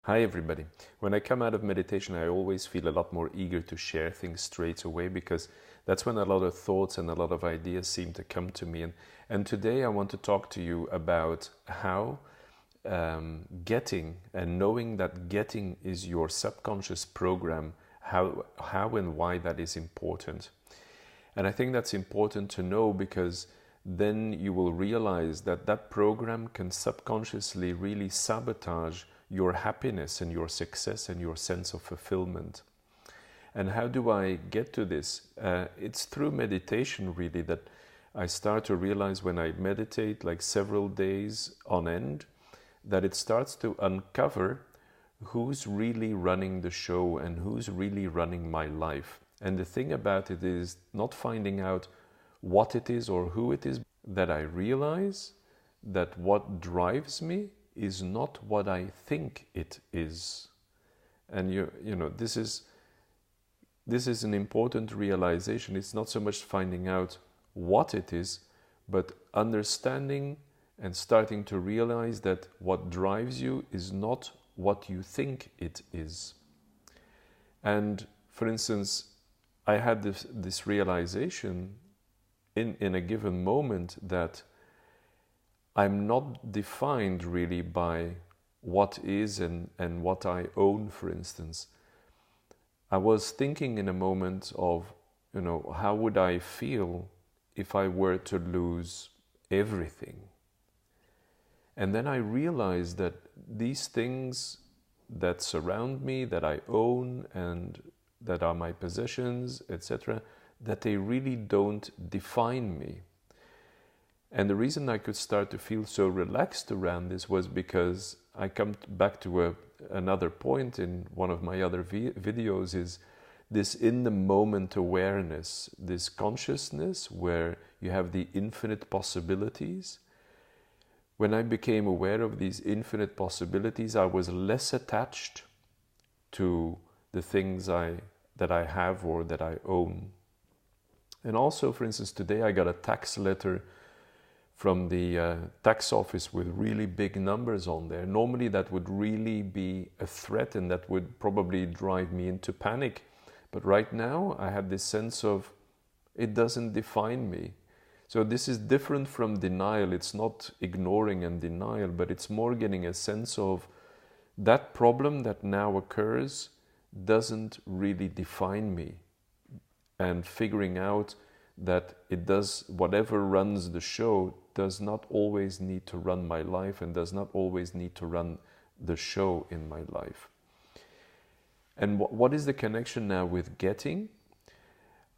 Hi everybody. When I come out of meditation, I always feel a lot more eager to share things straight away because that's when a lot of thoughts and a lot of ideas seem to come to me. And today I want to talk to you about how getting and knowing that getting is your subconscious program, how and why that is important. And I think that's important to know because then you will realize that that program can subconsciously really sabotage your happiness and your success and your sense of fulfillment. And how do I get to this? It's through meditation really that I start to realize when I meditate like several days on end, that it starts to uncover who's really running the show and who's really running my life. And the thing about it is not finding out what it is or who it is, that I realize that what drives me is not what I think it is. And you know, this is an important realization. It's not so much finding out what it is, but understanding and starting to realize that what drives you is not what you think it is. And for instance, I had this realization in a given moment that I'm not defined really by what is and what I own, for instance. I was thinking in a moment of, how would I feel if I were to lose everything? And then I realized that these things that surround me, that I own and that are my possessions, etc., that they really don't define me. And the reason I could start to feel so relaxed around this was because I come back to another point in one of my other videos, is this in the moment awareness, this consciousness where you have the infinite possibilities. When I became aware of these infinite possibilities, I was less attached to the things that I have or that I own. And also, for instance, today I got a tax letter from the tax office with really big numbers on there. Normally that would really be a threat and that would probably drive me into panic. But right now I had this sense of it doesn't define me. So this is different from denial. It's not ignoring and denial, but it's more getting a sense of that problem that now occurs doesn't really define me. And figuring out that it does, whatever runs the show does not always need to run my life and does not always need to run the show in my life. And what is the connection now with getting?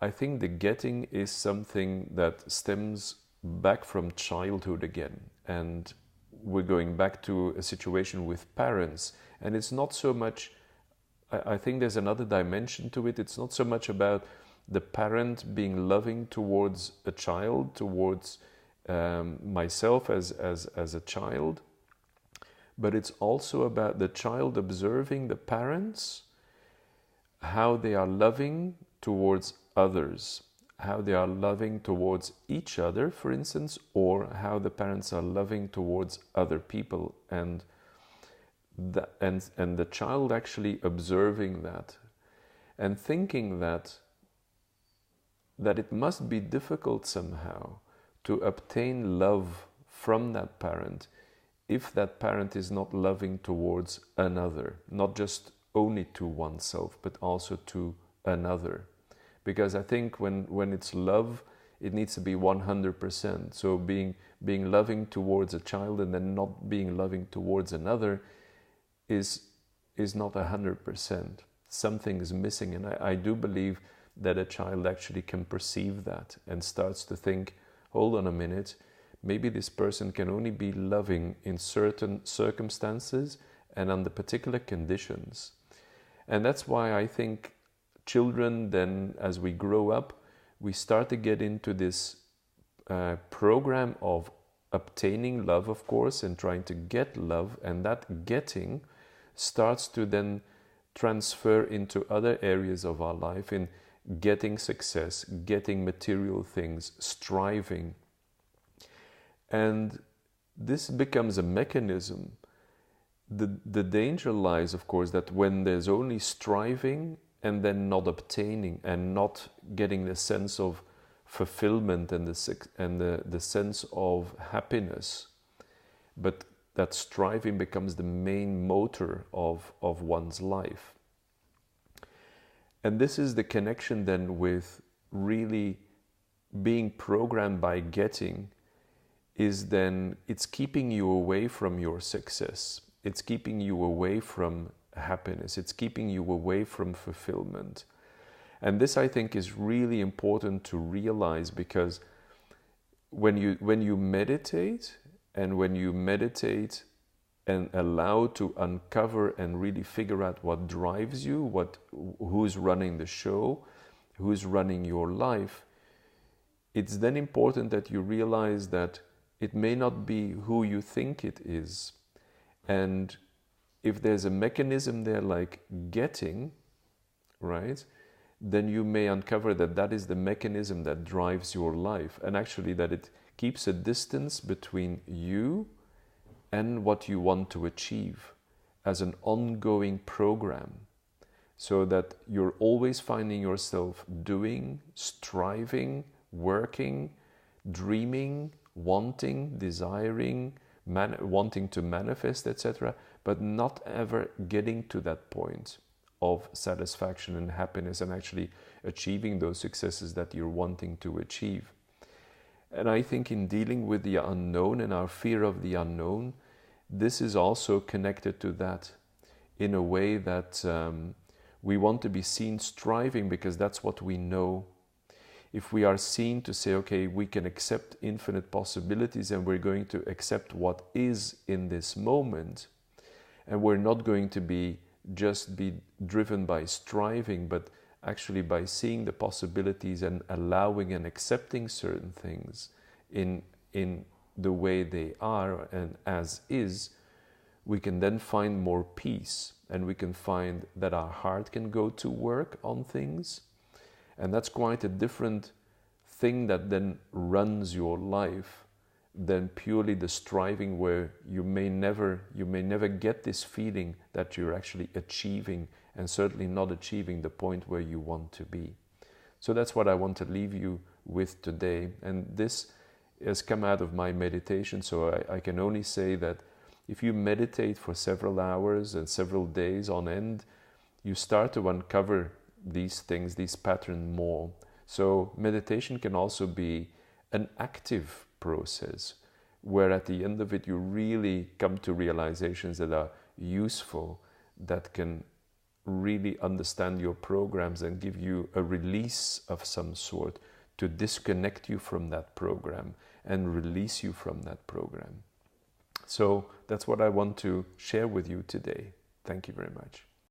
I think the getting is something that stems back from childhood again. And we're going back to a situation with parents. And it's not so much, I think there's another dimension to it. It's not so much about the parent being loving towards a child, towards myself as a child, but it's also about the child observing the parents, how they are loving towards others, how they are loving towards each other, for instance, or how the parents are loving towards other people, and the child actually observing that and thinking that it must be difficult somehow to obtain love from that parent if that parent is not loving towards another, not just only to oneself, but also to another. Because I think when it's love, it needs to be 100%. So being loving towards a child and then not being loving towards another is not 100%. Something is missing, and I do believe that a child actually can perceive that and starts to think, hold on a minute, maybe this person can only be loving in certain circumstances and under particular conditions. And that's why I think children then, as we grow up, we start to get into this program of obtaining love, of course, and trying to get love, and that getting starts to then transfer into other areas of our life, in getting success, getting material things, striving. And this becomes a mechanism the danger lies, of course, that when there's only striving and then not obtaining and not getting the sense of fulfillment and the sense of happiness, but that striving becomes the main motor of one's life. And this is the connection then with really being programmed by getting, is then it's keeping you away from your success. It's keeping you away from happiness. It's keeping you away from fulfillment. And this, I think, is really important to realize, because when you meditate, and when you meditate and allow to uncover and really figure out what drives you, who's running the show, who's running your life, it's then important that you realize that it may not be who you think it is. And if there's a mechanism there like getting, right, then you may uncover that that is the mechanism that drives your life, and actually that it keeps a distance between you and what you want to achieve as an ongoing program, so that you're always finding yourself doing, striving, working, dreaming, wanting, desiring, wanting to manifest, etc., but not ever getting to that point of satisfaction and happiness and actually achieving those successes that you're wanting to achieve. And I think in dealing with the unknown and our fear of the unknown, this is also connected to that, in a way that we want to be seen striving because that's what we know. If we are seen to say, okay, we can accept infinite possibilities and we're going to accept what is in this moment, and we're not going to be driven by striving, but actually by seeing the possibilities and allowing and accepting certain things in the way they are and as is, we can then find more peace, and we can find that our heart can go to work on things. And that's quite a different thing that then runs your life than purely the striving, where you may never get this feeling that you're actually achieving, and certainly not achieving the point where you want to be. So that's what I want to leave you with today. And this has come out of my meditation, so I can only say that if you meditate for several hours and several days on end, you start to uncover these things, these patterns more. So meditation can also be an active process, where at the end of it you really come to realizations that are useful, that can really understand your programs and give you a release of some sort to disconnect you from that program and release you from that program. So that's what I want to share with you today. Thank you very much.